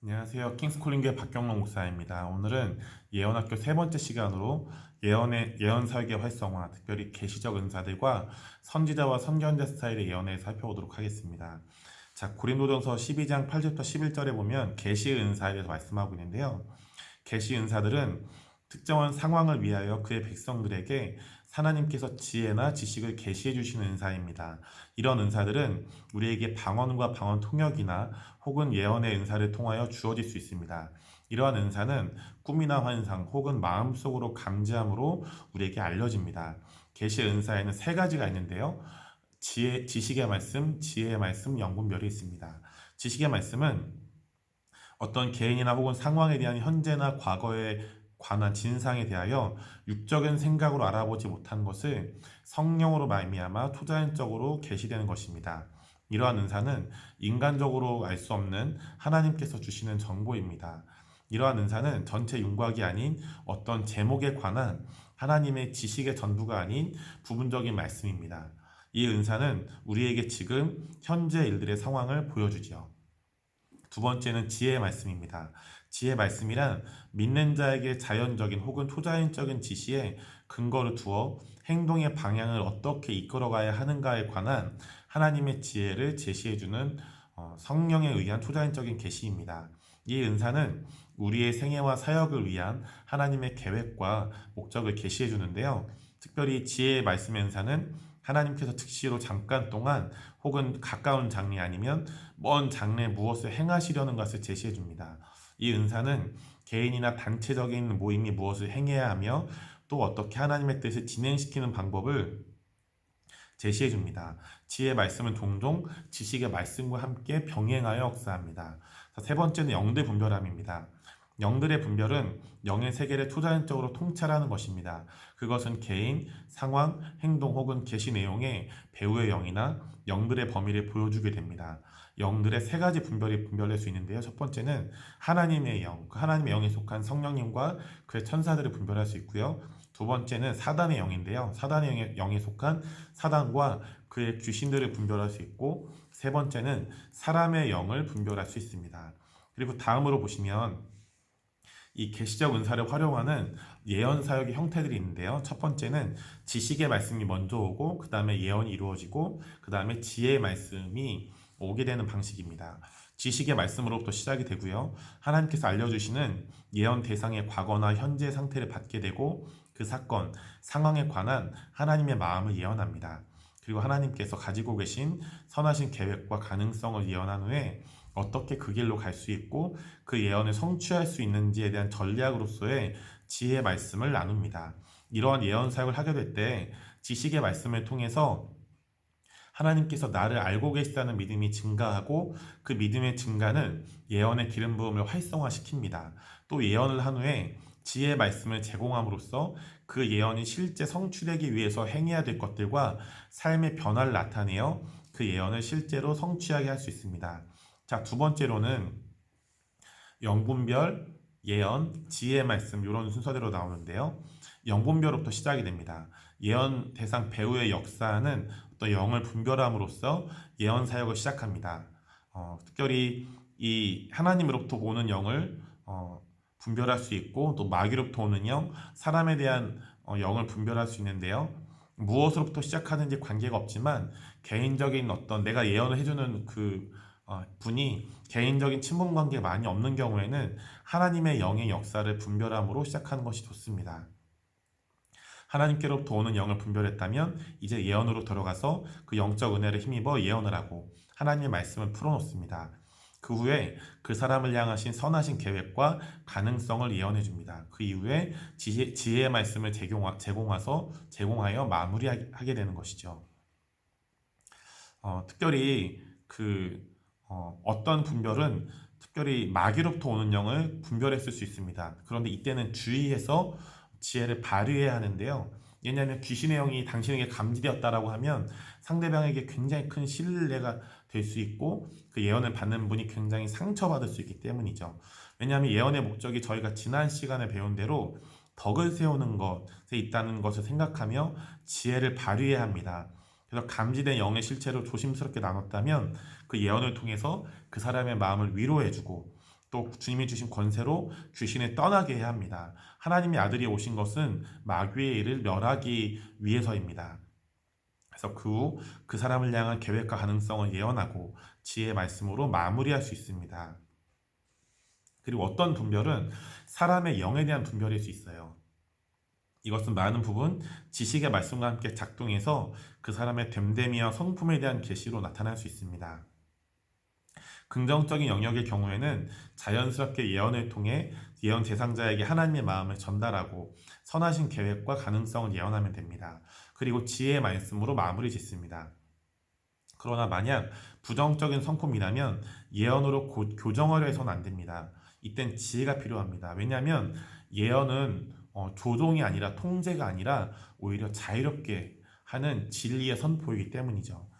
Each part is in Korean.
안녕하세요. 킹스콜링교회 박경록 목사입니다. 오늘은 예언학교 세 번째 시간으로 예언 사역의 활성화, 특별히 계시적 은사들과 선지자와 선견자 스타일의 예언을 살펴보도록 하겠습니다. 자, 고린도전서 12장 8절부터 11절에 보면 계시 은사에 대해서 말씀하고 있는데요. 계시 은사들은 특정한 상황을 위하여 그의 백성들에게 하나님께서 지혜나 지식을 계시해 주시는 은사입니다. 이런 은사들은 우리에게 방언과 방언 통역이나 혹은 예언의 은사를 통하여 주어질 수 있습니다. 이러한 은사는 꿈이나 환상 혹은 마음속으로 감지함으로 우리에게 알려집니다. 계시 은사에는 세 가지가 있는데요. 지식의 말씀, 지혜의 말씀, 영분별이 있습니다. 지식의 말씀은 어떤 개인이나 혹은 상황에 대한 현재나 과거에 관한 진상에 대하여 육적인 생각으로 알아보지 못한 것을 성령으로 말미암아 투자인적으로 계시되는 것입니다. 이러한 은사는 인간적으로 알 수 없는 하나님께서 주시는 정보입니다. 이러한 은사는 전체 윤곽이 아닌 어떤 제목에 관한 하나님의 지식의 전부가 아닌 부분적인 말씀입니다. 이 은사는 우리에게 지금 현재 일들의 상황을 보여주지요. 두 번째는 지혜의 말씀입니다. 지혜의 말씀이란 믿는 자에게 자연적인 혹은 초자연적인 지시에 근거를 두어 행동의 방향을 어떻게 이끌어가야 하는가에 관한 하나님의 지혜를 제시해주는 성령에 의한 초자연적인 계시입니다. 이 은사는 우리의 생애와 사역을 위한 하나님의 계획과 목적을 계시해 주는데요. 특별히 지혜의 말씀의 은사는 하나님께서 즉시로 잠깐 동안 혹은 가까운 장래 아니면 먼 장래에 무엇을 행하시려는 것을 제시해 줍니다. 이 은사는 개인이나 단체적인 모임이 무엇을 행해야 하며 또 어떻게 하나님의 뜻을 진행시키는 방법을 제시해 줍니다. 지혜의 말씀은 종종 지식의 말씀과 함께 병행하여 역사합니다. 세 번째는 영들 분별함입니다. 영들의 분별은 영의 세계를 초자연적으로 통찰하는 것입니다. 그것은 개인, 상황, 행동 혹은 계시 내용에 배우의 영이나 영들의 범위를 보여주게 됩니다. 영들의 세 가지 분별될 수 있는데요. 첫 번째는 하나님의 영, 그 하나님의 영에 속한 성령님과 그의 천사들을 분별할 수 있고요. 두 번째는 사단의 영인데요. 사단의 영에 속한 사단과 그의 귀신들을 분별할 수 있고, 세 번째는 사람의 영을 분별할 수 있습니다. 그리고 다음으로 보시면 이 계시적 은사를 활용하는 예언 사역의 형태들이 있는데요. 첫 번째는 지식의 말씀이 먼저 오고 그 다음에 예언이 이루어지고 그 다음에 지혜의 말씀이 오게 되는 방식입니다. 지식의 말씀으로부터 시작이 되고요. 하나님께서 알려주시는 예언 대상의 과거나 현재 상태를 받게 되고 그 사건, 상황에 관한 하나님의 마음을 예언합니다. 그리고 하나님께서 가지고 계신 선하신 계획과 가능성을 예언한 후에 어떻게 그 길로 갈 수 있고 그 예언을 성취할 수 있는지에 대한 전략으로서의 지혜의 말씀을 나눕니다. 이러한 예언 사역을 하게 될 때 지식의 말씀을 통해서 하나님께서 나를 알고 계시다는 믿음이 증가하고 그 믿음의 증가는 예언의 기름 부음을 활성화시킵니다. 또 예언을 한 후에 지혜의 말씀을 제공함으로써 그 예언이 실제 성취되기 위해서 행해야 될 것들과 삶의 변화를 나타내어 그 예언을 실제로 성취하게 할 수 있습니다. 자, 두 번째로는 영분별, 예언, 지혜의 말씀 이런 순서대로 나오는데요. 영분별로부터 시작이 됩니다. 예언 대상 배우의 역사는 어떤 영을 분별함으로써 예언 사역을 시작합니다. 특별히 이 하나님으로부터 오는 영을 분별할 수 있고 또 마귀로부터 오는 영, 사람에 대한 영을 분별할 수 있는데요. 무엇으로부터 시작하는지 관계가 없지만 개인적인 어떤 내가 예언을 해주는 그 분이 개인적인 친분 관계가 많이 없는 경우에는 하나님의 영의 역사를 분별함으로 시작하는 것이 좋습니다. 하나님께로부터 오는 영을 분별했다면 이제 예언으로 들어가서 그 영적 은혜를 힘입어 예언을 하고 하나님의 말씀을 풀어놓습니다. 그 후에 그 사람을 향하신 선하신 계획과 가능성을 예언해 줍니다. 그 이후에 지혜의 말씀을 제공하여 마무리하게 되는 것이죠. 특별히 어떤 분별은 특별히 마귀로부터 오는 영을 분별했을 수 있습니다. 그런데 이때는 주의해서 지혜를 발휘해야 하는데요. 왜냐하면 귀신의 영이 당신에게 감지되었다라고 하면 상대방에게 굉장히 큰 신뢰가 될 수 있고 그 예언을 받는 분이 굉장히 상처받을 수 있기 때문이죠. 왜냐하면 예언의 목적이 저희가 지난 시간에 배운 대로 덕을 세우는 것에 있다는 것을 생각하며 지혜를 발휘해야 합니다. 그래서 감지된 영의 실체를 조심스럽게 나눴다면 그 예언을 통해서 그 사람의 마음을 위로해주고 또 주님이 주신 권세로 귀신을 떠나게 해야 합니다. 하나님의 아들이 오신 것은 마귀의 일을 멸하기 위해서입니다. 그래서 그 후 그 사람을 향한 계획과 가능성을 예언하고 지혜의 말씀으로 마무리할 수 있습니다. 그리고 어떤 분별은 사람의 영에 대한 분별일 수 있어요. 이것은 많은 부분 지식의 말씀과 함께 작동해서 그 사람의 됨됨이와 성품에 대한 계시로 나타날 수 있습니다. 긍정적인 영역의 경우에는 자연스럽게 예언을 통해 예언 대상자에게 하나님의 마음을 전달하고 선하신 계획과 가능성을 예언하면 됩니다. 그리고 지혜의 말씀으로 마무리 짓습니다. 그러나 만약 부정적인 성품이라면 예언으로 교정하려 해서는 안 됩니다. 이땐 지혜가 필요합니다. 왜냐하면 예언은 조종이 아니라 통제가 아니라 오히려 자유롭게 하는 진리의 선포이기 때문이죠.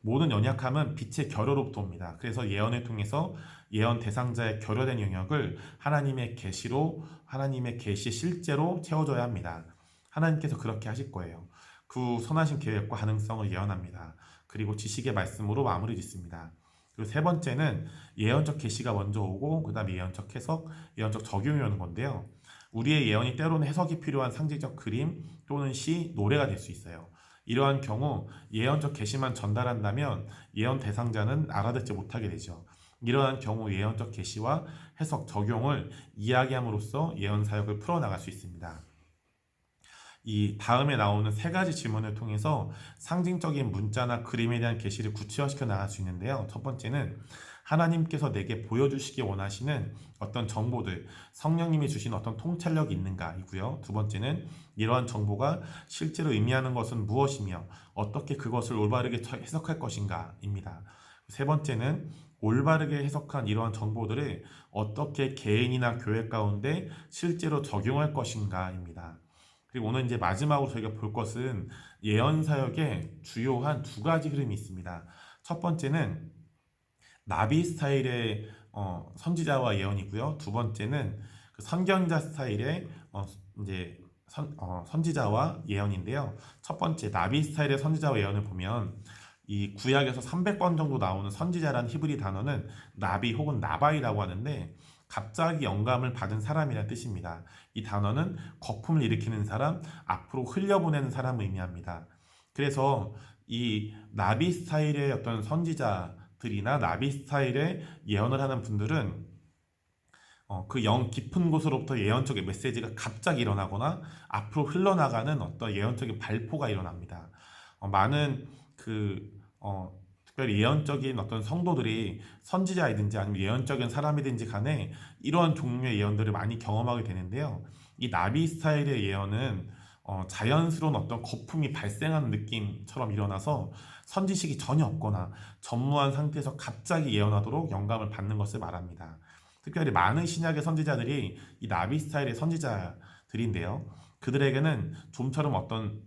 모든 연약함은 빛의 결여로부터 옵니다. 그래서 예언을 통해서 예언 대상자의 결여된 영역을 하나님의 계시의 실제로 채워줘야 합니다. 하나님께서 그렇게 하실 거예요. 그 선하신 계획과 가능성을 예언합니다. 그리고 지식의 말씀으로 마무리 짓습니다. 그리고 세 번째는 예언적 계시가 먼저 오고 그 다음에 예언적 해석, 예언적 적용이 오는 건데요. 우리의 예언이 때로는 해석이 필요한 상징적 그림 또는 시, 노래가 될 수 있어요. 이러한 경우 예언적 계시만 전달한다면 예언 대상자는 알아듣지 못하게 되죠. 이러한 경우 예언적 계시와 해석, 적용을 이야기함으로써 예언 사역을 풀어나갈 수 있습니다. 이 다음에 나오는 세 가지 질문을 통해서 상징적인 문자나 그림에 대한 계시를 구체화시켜 나갈 수 있는데요. 첫 번째는 하나님께서 내게 보여주시기 원하시는 어떤 정보들, 성령님이 주신 어떤 통찰력이 있는가이고요. 두 번째는 이러한 정보가 실제로 의미하는 것은 무엇이며 어떻게 그것을 올바르게 해석할 것인가입니다. 세 번째는 올바르게 해석한 이러한 정보들을 어떻게 개인이나 교회 가운데 실제로 적용할 것인가입니다. 그리고 오늘 이제 마지막으로 저희가 볼 것은 예언 사역의 주요한 두 가지 흐름이 있습니다. 첫 번째는 나비 스타일의 선지자와 예언이고요. 두 번째는 그 선견자 스타일의 이제 선지자와 예언인데요. 첫 번째 나비 스타일의 선지자와 예언을 보면 이 구약에서 300번 정도 나오는 선지자라는 히브리 단어는 나비 혹은 나바이라고 하는데 갑자기 영감을 받은 사람이라는 뜻입니다. 이 단어는 거품을 일으키는 사람, 앞으로 흘려보내는 사람을 의미합니다. 그래서 이 나비 스타일의 어떤 선지자들이나 나비 스타일의 예언을 하는 분들은 그 영 깊은 곳으로부터 예언적인 메시지가 갑자기 일어나거나 앞으로 흘러나가는 어떤 예언적인 발포가 일어납니다. 많은 특별히 예언적인 어떤 성도들이 선지자이든지 아니면 예언적인 사람이든지 간에 이러한 종류의 예언들을 많이 경험하게 되는데요. 이 나비 스타일의 예언은 자연스러운 어떤 거품이 발생하는 느낌처럼 일어나서 선지식이 전혀 없거나 전무한 상태에서 갑자기 예언하도록 영감을 받는 것을 말합니다. 특별히 많은 신약의 선지자들이 이 나비 스타일의 선지자들인데요. 그들에게는 좀처럼 어떤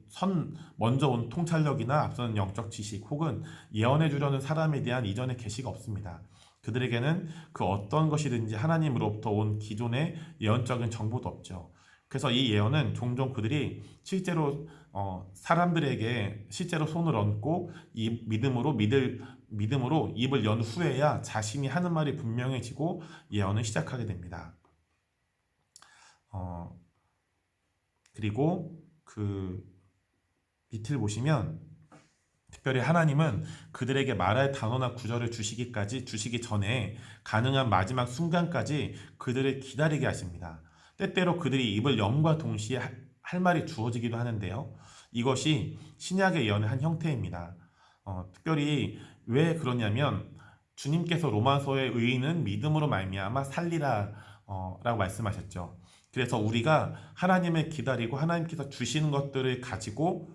먼저 온 통찰력이나 앞서는 영적 지식 혹은 예언해 주려는 사람에 대한 이전의 계시가 없습니다. 그들에게는 그 어떤 것이든지 하나님으로부터 온 기존의 예언적인 정보도 없죠. 그래서 이 예언은 종종 그들이 실제로 사람들에게 실제로 손을 얹고 이 믿음으로 입을 연 후에야 자신이 하는 말이 분명해지고 예언을 시작하게 됩니다. 그리고 그 밑을 보시면 특별히 하나님은 그들에게 말할 단어나 구절을 주시기 전에 가능한 마지막 순간까지 그들을 기다리게 하십니다. 때때로 그들이 입을 염과 동시에 할 말이 주어지기도 하는데요. 이것이 신약의 예언의 한 형태입니다. 특별히 왜 그러냐면 주님께서 로마서의 의인은 믿음으로 말미암아 살리라 라고 말씀하셨죠. 그래서 우리가 하나님을 기다리고 하나님께서 주시는 것들을 가지고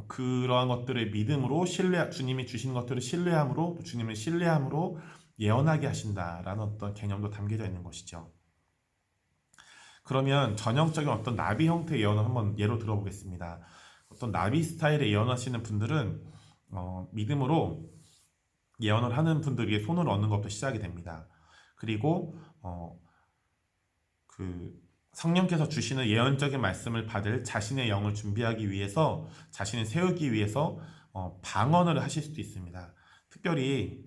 그러한 것들을 믿음으로 주님이 주시는 것들을 신뢰함으로 또 주님을 신뢰함으로 예언하게 하신다라는 어떤 개념도 담겨져 있는 것이죠. 그러면 전형적인 어떤 나비 형태의 예언을 한번 예로 들어보겠습니다. 어떤 나비 스타일의 예언하시는 분들은 믿음으로 예언을 하는 분들 위해 손을 얹는 것부터 시작이 됩니다. 그리고 성령께서 주시는 예언적인 말씀을 받을 자신의 영을 준비하기 위해서 자신을 세우기 위해서 방언을 하실 수도 있습니다. 특별히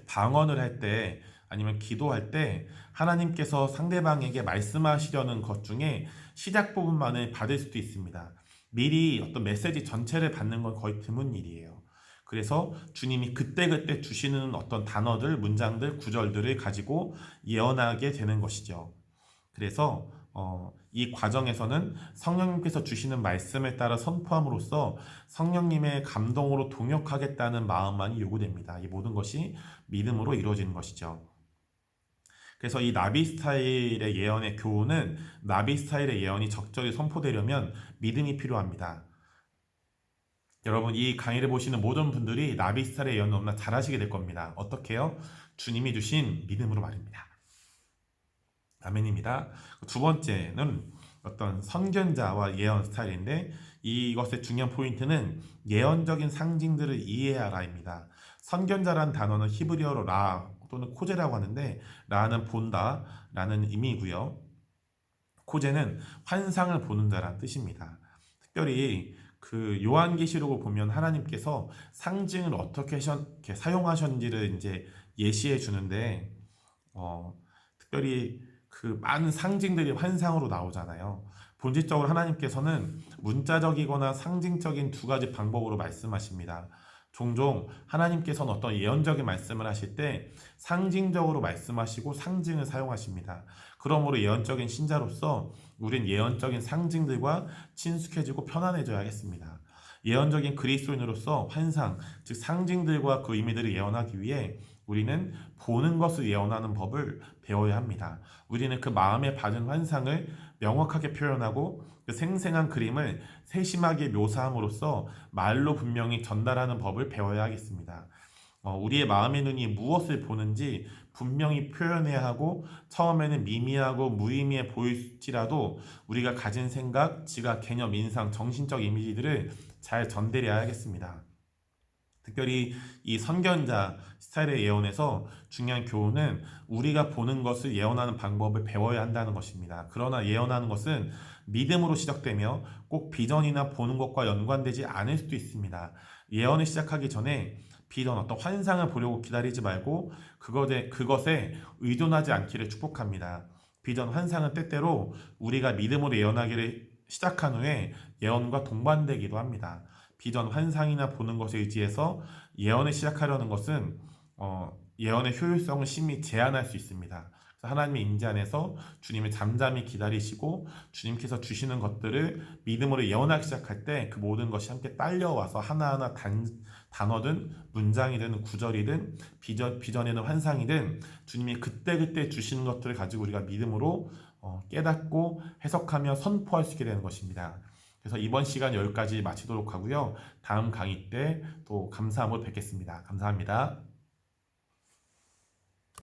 방언을 할 때 아니면 기도할 때 하나님께서 상대방에게 말씀하시려는 것 중에 시작 부분만을 받을 수도 있습니다. 미리 어떤 메시지 전체를 받는 건 거의 드문 일이에요. 그래서 주님이 그때그때 주시는 어떤 단어들, 문장들, 구절들을 가지고 예언하게 되는 것이죠. 그래서 이 과정에서는 성령님께서 주시는 말씀에 따라 선포함으로써 성령님의 감동으로 동역하겠다는 마음만이 요구됩니다. 이 모든 것이 믿음으로 이루어지는 것이죠. 그래서 이 나비 스타일의 예언의 교훈은 나비 스타일의 예언이 적절히 선포되려면 믿음이 필요합니다. 여러분, 이 강의를 보시는 모든 분들이 나비 스타일의 예언 너무나 잘하시게 될 겁니다. 어떻게요? 주님이 주신 믿음으로 말입니다. 아멘입니다. 두 번째는 어떤 선견자와 예언 스타일인데, 이것의 중요한 포인트는 예언적인 상징들을 이해하라입니다. 선견자란 단어는 히브리어로 라 또는 코제라고 하는데, 라는 본다 라는 의미고요. 코제는 환상을 보는 자라는 뜻입니다. 특별히 그 요한계시록을 보면 하나님께서 상징을 어떻게 사용하셨는지를 이제 예시해 주는데, 특별히 그 많은 상징들이 환상으로 나오잖아요. 본질적으로 하나님께서는 문자적이거나 상징적인 두 가지 방법으로 말씀하십니다. 종종 하나님께서는 어떤 예언적인 말씀을 하실 때 상징적으로 말씀하시고 상징을 사용하십니다. 그러므로 예언적인 신자로서 우린 예언적인 상징들과 친숙해지고 편안해져야겠습니다. 예언적인 그리스도인으로서 환상, 즉 상징들과 그 의미들을 예언하기 위해 우리는 보는 것을 예언하는 법을 배워야 합니다. 우리는 그 마음에 받은 환상을 명확하게 표현하고 그 생생한 그림을 세심하게 묘사함으로써 말로 분명히 전달하는 법을 배워야 하겠습니다. 우리의 마음의 눈이 무엇을 보는지 분명히 표현해야 하고, 처음에는 미미하고 무의미해 보일지라도 우리가 가진 생각, 지각, 개념, 인상, 정신적 이미지들을 잘 전달해야 하겠습니다. 특별히 이 선견자 스타일의 예언에서 중요한 교훈은 우리가 보는 것을 예언하는 방법을 배워야 한다는 것입니다. 그러나 예언하는 것은 믿음으로 시작되며 꼭 비전이나 보는 것과 연관되지 않을 수도 있습니다. 예언을 시작하기 전에 비전, 어떤 환상을 보려고 기다리지 말고 그것에 의존하지 않기를 축복합니다. 비전, 환상은 때때로 우리가 믿음으로 예언하기를 시작한 후에 예언과 동반되기도 합니다. 비전, 환상이나 보는 것에 의지해서 예언을 시작하려는 것은 예언의 효율성을 심히 제한할 수 있습니다. 그래서 하나님의 임재 안에서 주님을 잠잠히 기다리시고 주님께서 주시는 것들을 믿음으로 예언하기 시작할 때 그 모든 것이 함께 딸려와서 하나하나 단어든 문장이든 구절이든 비전이든 환상이든 주님이 그때그때 주시는 것들을 가지고 우리가 믿음으로 깨닫고 해석하며 선포할 수 있게 되는 것입니다. 그래서 이번 시간 여기까지 마치도록 하고요. 다음 강의 때 또 감사함으로 뵙겠습니다. 감사합니다.